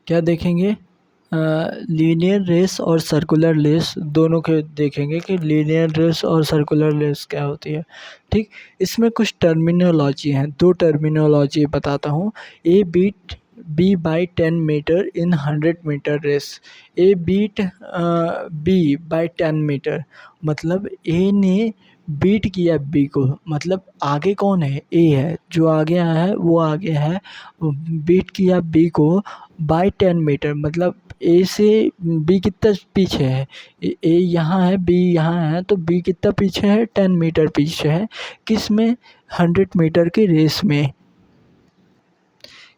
क्या देखेंगे, linear race और सर्कुलर रेस दोनों के देखेंगे कि लीनियर रेस और सर्कुलर रेस क्या होती है। ठीक, इसमें कुछ टर्मिनोलॉजी हैं, दो टर्मिनोलॉजी बताता हूँ। A beat B by 10 metre in 100 metre race. A beat B by 10 metre, मतलब ए ने बीट किया बी को, मतलब आगे कौन है, ए है, जो आगे आया है वो आगे है, बीट किया बी को बाय 10 मीटर, मतलब ए से बी कितना पीछे है, ए यहाँ है बी यहाँ है, तो बी कितना पीछे है, 10 मीटर पीछे है। किस में, 100 मीटर की रेस में,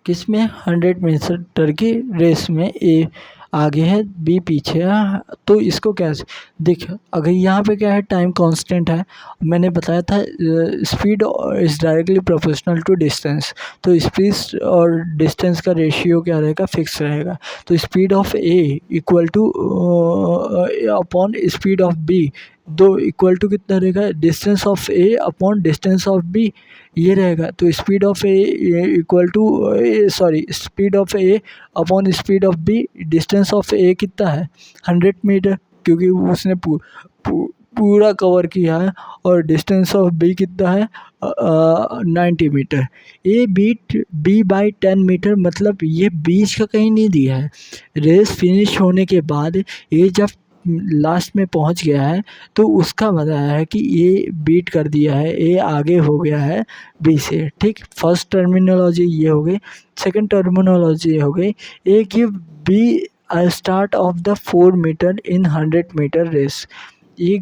किस में, 100 मीटर की रेस में ए आगे है बी पीछे है। तो इसको कैसे देख, अगर यहाँ पे क्या है, टाइम कांस्टेंट है, मैंने बताया था speed is directly proportional to distance, तो स्पीड और डिस्टेंस का रेशियो क्या रहेगा, फिक्स रहेगा। तो speed of A equal to upon speed of B, दो इक्वल टू कितना रहेगा, distance of A upon distance of B, ये रहेगा। तो speed of A equal to speed of A upon speed of B, distance of A कितना है, 100 metre, क्योंकि उसने पूरा कवर किया है, और डिस्टेंस ऑफ बी कितना है, 90 metre. A beat B by 10 metre, मतलब ये बीच का कहीं नहीं दिया है। रेस फिनिश होने के बाद ये जब लास्ट में पहुंच गया है, तो उसका बताया है कि ये बीट कर दिया है, ये आगे हो गया है बी से। ठीक, फर्स्ट टर्मिनोलॉजी ये हो गई। सेकंड टर्मिनोलॉजी ये हो गई, A give B a start of the 4 metre in 100 metre race. A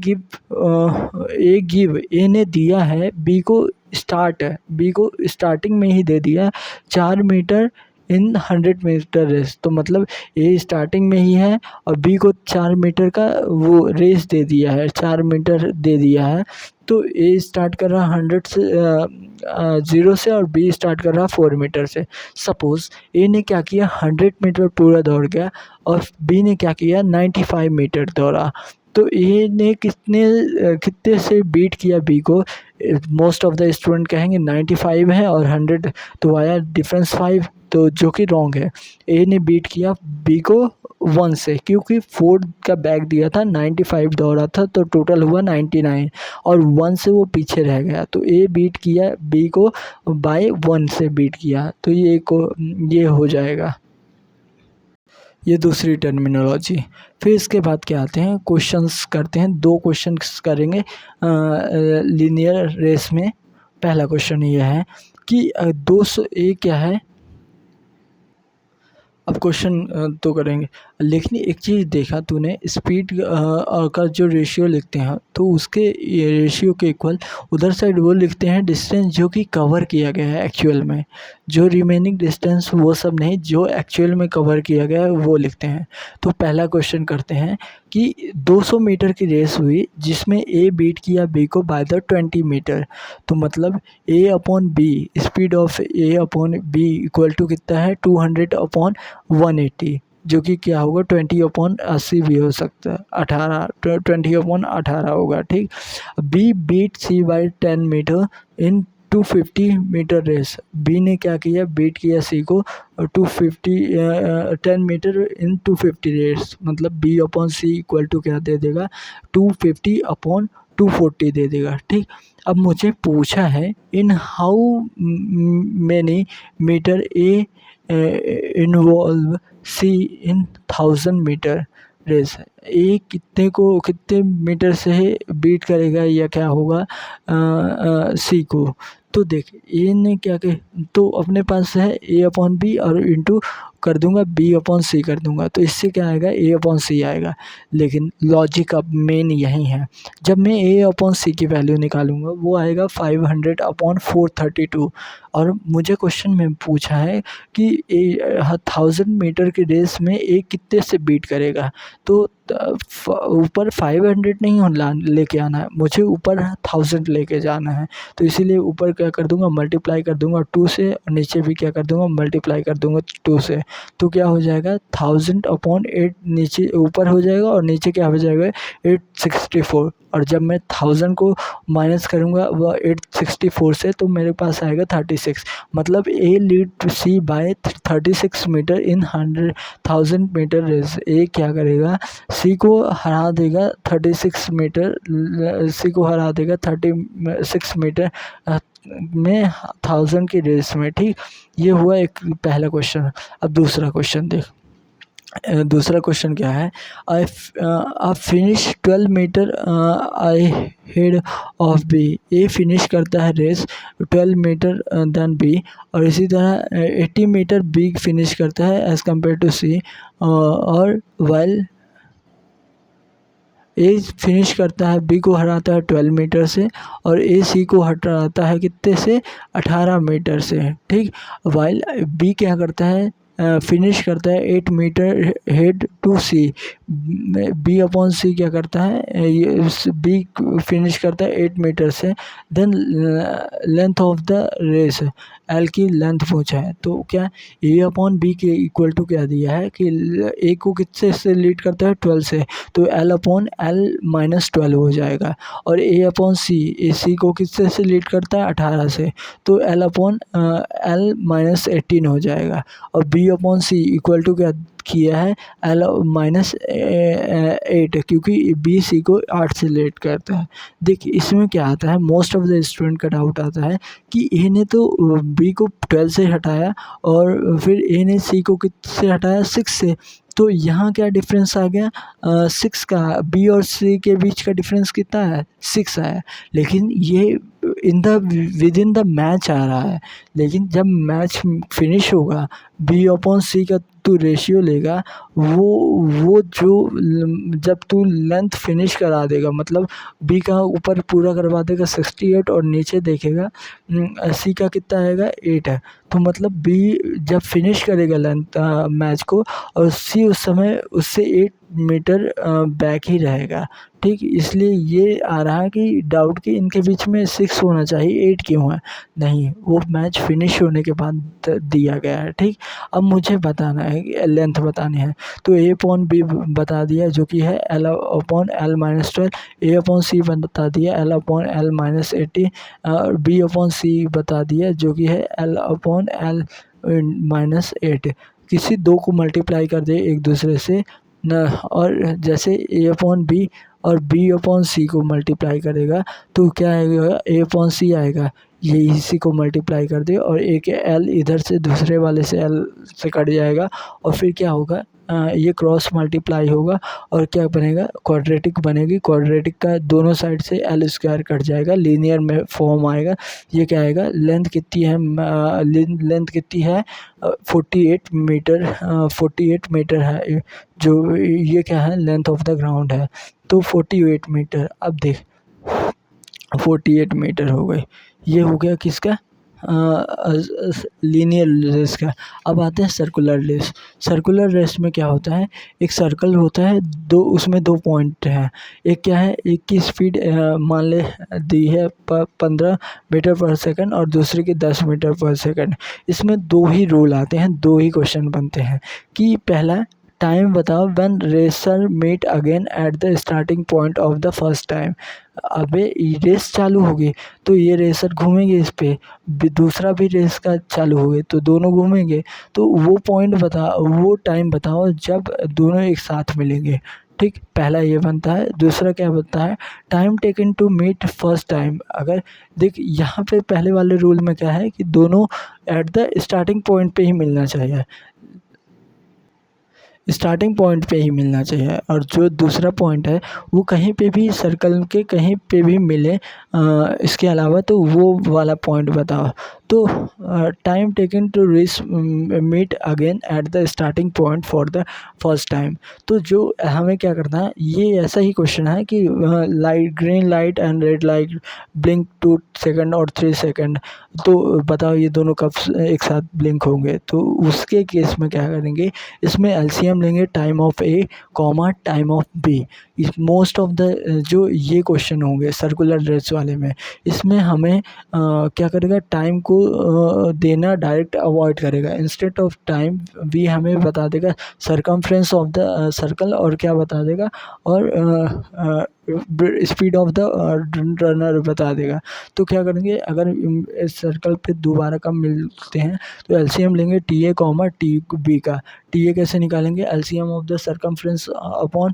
give A ने दिया है बी को, स्टार्ट है बी को स्टार्टिंग में ही दे दिया 4 मीटर इन 100 मीटर रेस, तो मतलब ए स्टार्टिंग में ही है और बी को 4 मीटर का वो रेस दे दिया है, 4 मीटर दे दिया है। तो ए स्टार्ट कर रहा 100 से 0 से, और बी स्टार्ट कर रहा 4 मीटर से। सपोज़ ए ने क्या किया, 100 मीटर पूरा दौड़ गया, और बी ने क्या किया, 95 मीटर दौड़ा। तो ए ने कितने से बीट किया बी को, मोस्ट ऑफ द स्टूडेंट कहेंगे 95 है और 100, तो आया डिफरेंस 5, तो जो कि रॉन्ग है। ए ने बीट किया बी को 1 से, क्योंकि 4 का बैग दिया था, 95 दौड़ा था, तो टोटल हुआ 99, और 1 से वो पीछे रह गया। तो ए बीट किया बी को बाय 1 से बीट किया, तो ये हो जाएगा। ये दूसरी टर्मिनोलॉजी। फिर इसके बाद क्या आते हैं, क्वेश्चंस करते हैं, दो क्वेश्चंस करेंगे लीनियर रेस में। पहला क्वेश्चन ये है कि 200 ए क्या है। अब क्वेश्चन तो करेंगे, लेकिन एक चीज़ देखा तूने, स्पीड का जो रेशियो लिखते हैं, तो उसके रेशियो के इक्वल उधर साइड वो लिखते हैं डिस्टेंस जो कि कवर किया गया है एक्चुअल में, जो रिमेनिंग डिस्टेंस वो सब नहीं, जो एक्चुअल में कवर किया गया है वो लिखते हैं। तो पहला क्वेश्चन करते हैं कि 200 मीटर की रेस हुई जिसमें ए बीट किया बी को बाय द 20 मीटर, तो मतलब A upon B, speed of A upon B equal to कितना है, 200 अपॉन 180, जो कि क्या होगा, 20/80 भी हो सकता है, 20/18 होगा। ठीक, B beat C by 10 metre in 250 metre race. B ने क्या किया, बीट किया सी को 10 मीटर इन 250 रेस, मतलब B upon C equal to क्या दे देगा, 250 अपॉन 240 दे देगा। ठीक, अब मुझे पूछा है in how many metre A involve C in 1000 metre race. A कितने मीटर से बीट करेगा या क्या होगा सी को। तो देख ए ने क्या तो अपने पास है ए अपॉन बी और इंटू कर दूंगा बी अपॉन सी कर दूंगा, तो इससे क्या आएगा, ए अपॉन सी आएगा। लेकिन लॉजिक अब मेन यही है, जब मैं ए अपॉन सी की वैल्यू निकालूंगा वो आएगा 500 अपॉन 432, और मुझे क्वेश्चन में पूछा है कि 1000 मीटर की रेस में ए कितने से बीट करेगा, तो ऊपर 500 नहीं लेके आना है, मुझे ऊपर 1000 लेके जाना है। तो इसीलिए ऊपर क्या कर दूंगा, मल्टीप्लाई कर दूंगा 2 से, और नीचे भी क्या कर दूंगा, मल्टीप्लाई कर दूंगा 2 से। तो क्या हो जाएगा, 1000/8 नीचे ऊपर हो जाएगा और नीचे क्या हो जाएगा, 864। और जब मैं 1000 को माइनस करूँगा वह 864 से, तो मेरे पास आएगा 36। मतलब A lead C by 36 metre in 1000 metre race. A क्या करेगा, सी को हरा देगा 36 मीटर, सी को हरा देगा 36 मीटर में 1000 की रेस में। ठीक, ये हुआ एक पहला क्वेश्चन। अब दूसरा क्वेश्चन देख। दूसरा क्वेश्चन क्या है, I finish 12 metre ahead of B. A finish करता है रेस 12 मीटर देन बी, और इसी तरह 80 मीटर बी फिनिश करता है एज़ कम्पेयर टू सी। और वाइल ए फिनिश करता है, बी को हराता है 12 मीटर से, और ए सी को हटाता है कितने से, 18 मीटर से। ठीक, वाइल बी क्या करता है, फिनिश करता है 8 metre head to C. B upon C क्या करता है, ये बी फिनिश करता है 8 मीटर से। Then length of the race, L की लेंथ पूछा है, तो क्या ए अपॉन बी के इक्वल टू क्या दिया है कि ए को कितने से लीड करता है, 12 से, तो एल अपॉन एल माइनस 12 हो जाएगा। और ए अपॉन सी, ए सी को कितने से लीड करता है, 18 से, तो एल अपॉन एल माइनस 18 हो जाएगा। और B upon C equal to क्या किया है, एल माइनस 8, क्योंकि बी सी को 8 से लीड करता है। देखिए इसमें क्या आता है, मोस्ट ऑफ द स्टूडेंट का डाउट आता है कि ए ने तो बी को 12 से हटाया, और फिर ए ने सी को किससे हटाया, 6 से। तो यहाँ क्या डिफरेंस आ गया, 6 का। बी और सी के बीच का डिफरेंस कितना है, 6 आया। लेकिन ये विद इन द मैच आ रहा है, लेकिन जब मैच फिनिश होगा, बी अपॉन सी का तू रेशियो लेगा, वो जो जब तू लेंथ फिनिश करा देगा, मतलब बी का ऊपर पूरा करवा देगा 68, और नीचे देखेगा सी का कितना आएगा, 8 है। तो मतलब बी जब फिनिश करेगा लेंथ मैच को, और सी उस समय उससे 8 मीटर बैक ही रहेगा। ठीक, इसलिए ये आ रहा है कि डाउट कि इनके बीच में 6 होना चाहिए, 8 क्यों है, नहीं, वो मैच फिनिश होने के बाद दिया गया है। ठीक, अब मुझे बताना है, लेंथ बतानी है, तो ए अपॉन बी बता दिया जो कि है एल अपॉन एल माइनस 12, ए अपॉन सी बता दिया एल अपॉन एल माइनस 80, और बी अपॉन सी बता दिया जो कि है एल अपॉन एल माइनस 8। किसी दो को मल्टीप्लाई कर दे एक दूसरे से न, और जैसे ए अपॉन बी और बी अपॉन सी को मल्टीप्लाई करेगा, तो क्या आएगा, ए अपॉन सी आएगा। ये इसी को मल्टीप्लाई कर दे, और एक एल इधर से दूसरे वाले से एल से कट जाएगा, और फिर क्या होगा, ये क्रॉस मल्टीप्लाई होगा, और क्या बनेगा, क्वाड्रेटिक बनेगी। क्वाड्रेटिक का दोनों साइड से एल स्क्वायर कट जाएगा, लीनियर में फॉर्म आएगा। ये क्या आएगा, लेंथ कितनी है, लेंथ कितनी है, 48 मीटर, 48 मीटर है, जो ये क्या है, लेंथ ऑफ द ग्राउंड है, तो 48 मीटर। अब देख 48 मीटर हो गए, ये हो गया किसका, लीनियर रेस का। अब आते हैं सर्कुलर रेस। सर्कुलर रेस में क्या होता है, एक सर्कल होता है, उसमें 2 पॉइंट हैं। एक क्या है, एक की स्पीड मान ले दी है 15 मीटर पर सेकंड, और दूसरे की 10 मीटर पर सेकंड। इसमें 2 ही रूल आते हैं, 2 ही क्वेश्चन बनते हैं कि पहला, टाइम बताओ when racer meet again at the starting point of the first time. अबे रेस चालू होगी तो ये रेसर घूमेंगे इस पे, दूसरा भी रेस का चालू हो गए तो दोनों घूमेंगे। तो वो पॉइंट बताओ, वो टाइम बताओ जब दोनों एक साथ मिलेंगे। ठीक, पहला ये बनता है। दूसरा क्या बनता है, time taken to meet first time. अगर देख यहाँ पे पहले वाले रूल में क्या है कि दोनों एट द स्टार्टिंग पॉइंट पे ही मिलना चाहिए, स्टार्टिंग पॉइंट पे ही मिलना चाहिए, और जो दूसरा पॉइंट है वो कहीं पे भी सर्कल के कहीं पे भी मिले इसके अलावा, तो वो वाला पॉइंट बताओ। तो time taken to reach meet again at the starting point for the first time. तो जो हमें क्या करना है, ये ऐसा ही क्वेश्चन है कि light, green light and red light blink 2 second और 3 सेकंड, तो बताओ ये दोनों कब एक साथ ब्लिंक होंगे। तो उसके केस में क्या करेंगे, इसमें एलसीएम लेंगे time of A comma time of B. Most of the जो ये क्वेश्चन होंगे सर्कुलर रेस वाले में, इसमें हमें क्या करेगा, टाइम को देना डायरेक्ट अवॉइड करेगा। इंस्टेड ऑफ टाइम भी हमें बता देगा सरकमफ्रेंस ऑफ द सर्कल, और क्या बता देगा, और स्पीड ऑफ द रनर बता देगा। तो क्या करेंगे, अगर इस सर्कल पे दोबारा कब मिलते हैं तो एलसीएम लेंगे T A comma T B का। टी ए कैसे निकालेंगे, LCM of the circumference upon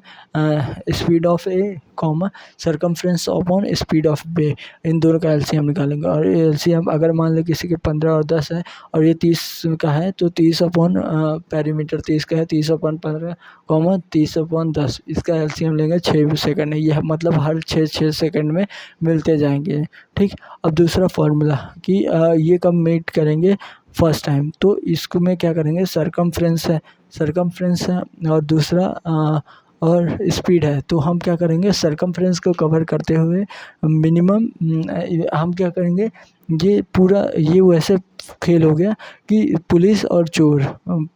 speed of A comma circumference upon speed of B, इन दोनों का एलसीएम निकालेंगे। और एलसीएम अगर मान लें किसी के 15 और 10 है और ये 30 का है, तो 30 अपॉन पेरीमीटर 30 का है, 30 अपॉन 15 कॉमा 30 अपॉन 10, इसका एलसीएम लेंगे 6 सेकंड। यह मतलब हर 6 सेकंड में मिलते जाएंगे। ठीक, अब दूसरा फॉर्मूला कि ये कब मीट करेंगे, फर्स्ट टाइम। तो इसको में क्या करेंगे, सरकमफ्रेंस है और दूसरा और स्पीड है। तो हम क्या करेंगे, सरकमफ्रेंस को कवर करते हुए मिनिमम हम क्या करेंगे, ये पूरा ये वैसे खेल हो गया कि पुलिस और चोर,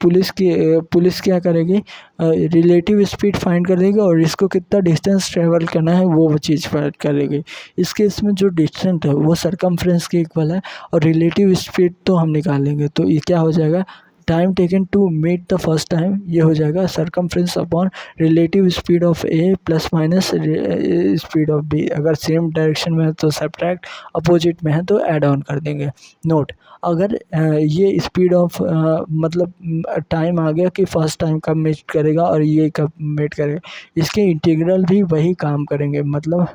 पुलिस क्या करेगी, रिलेटिव स्पीड फाइंड कर देगी और इसको कितना डिस्टेंस ट्रेवल करना है वो चीज़ फाइंड करेगी। इस केस में जो डिस्टेंस है वो सरकमफ्रेंस के इक्वल है और रिलेटिव स्पीड तो हम निकाल लेंगे। तो ये क्या हो जाएगा, time taken to meet the first time, ये हो जाएगा circumference upon relative speed of A plus minus speed of B. अगर सेम डायरेक्शन में है तो सब्ट्रैक्ट, अपोजिट में है तो ऐड ऑन कर देंगे। नोट, अगर ये स्पीड ऑफ मतलब टाइम आ गया कि फर्स्ट टाइम कब मीट करेगा और ये कब मीट करेगा, इसके इंटीग्रल भी वही काम करेंगे। मतलब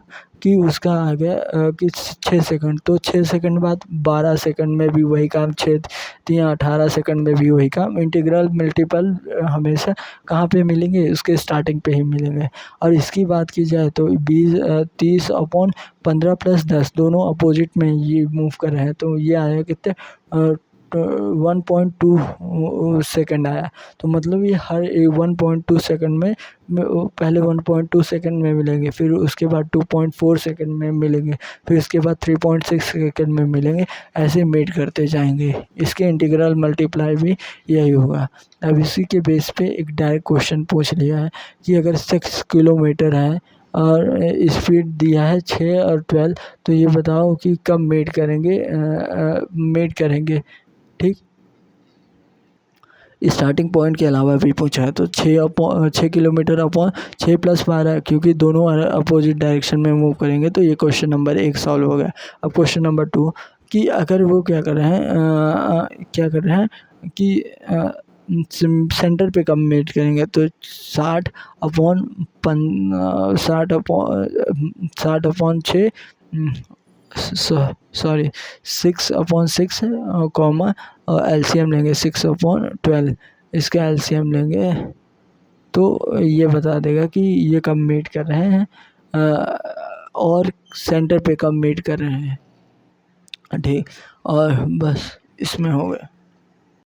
कि उसका आ गया कि 6 सेकंड, तो 6 सेकंड बाद 12 सेकंड में भी वही काम, 18 सेकंड में भी वही काम। इंटीग्रल मल्टीपल हमेशा कहाँ पे मिलेंगे, उसके स्टार्टिंग पे ही मिलेंगे। और इसकी बात की जाए तो 30 अपॉन 15 प्लस 10 दोनों अपोजिट में ये मूव कर रहे हैं, तो ये आया कितने 1.2 सेकंड आया। तो मतलब ये हर 1.2 सेकंड में पहले 1.2 सेकंड में मिलेंगे, फिर उसके बाद 2.4 सेकंड में मिलेंगे, फिर उसके बाद 3.6 सेकंड में मिलेंगे, ऐसे मेट करते जाएंगे। इसके इंटीग्रल मल्टीप्लाई भी यही होगा। अब इसी के बेस पे एक डायरेक्ट क्वेश्चन पूछ लिया है कि अगर 6 किलोमीटर है और स्पीड दिया है 6 और 12, तो ये बताओ कि कब मेट करेंगे। ठीक, स्टार्टिंग पॉइंट के अलावा भी पूछा है, तो 6 किलोमीटर अपॉन 6 प्लस 12, क्योंकि दोनों अपोजिट डायरेक्शन में मूव करेंगे। तो ये क्वेश्चन नंबर 1 सॉल्व हो गया। अब क्वेश्चन नंबर 2 कि अगर वो क्या कर रहे हैं कि सेंटर पे कब मेट करेंगे, तो 60 अपॉन 6 सॉरी 6/6 कॉमा और एलसीएम लेंगे 6/12, इसका एलसीएम लेंगे तो ये बता देगा कि ये कब मीट कर रहे हैं और सेंटर पे कब मीट कर रहे हैं। ठीक, और बस इसमें हो गया।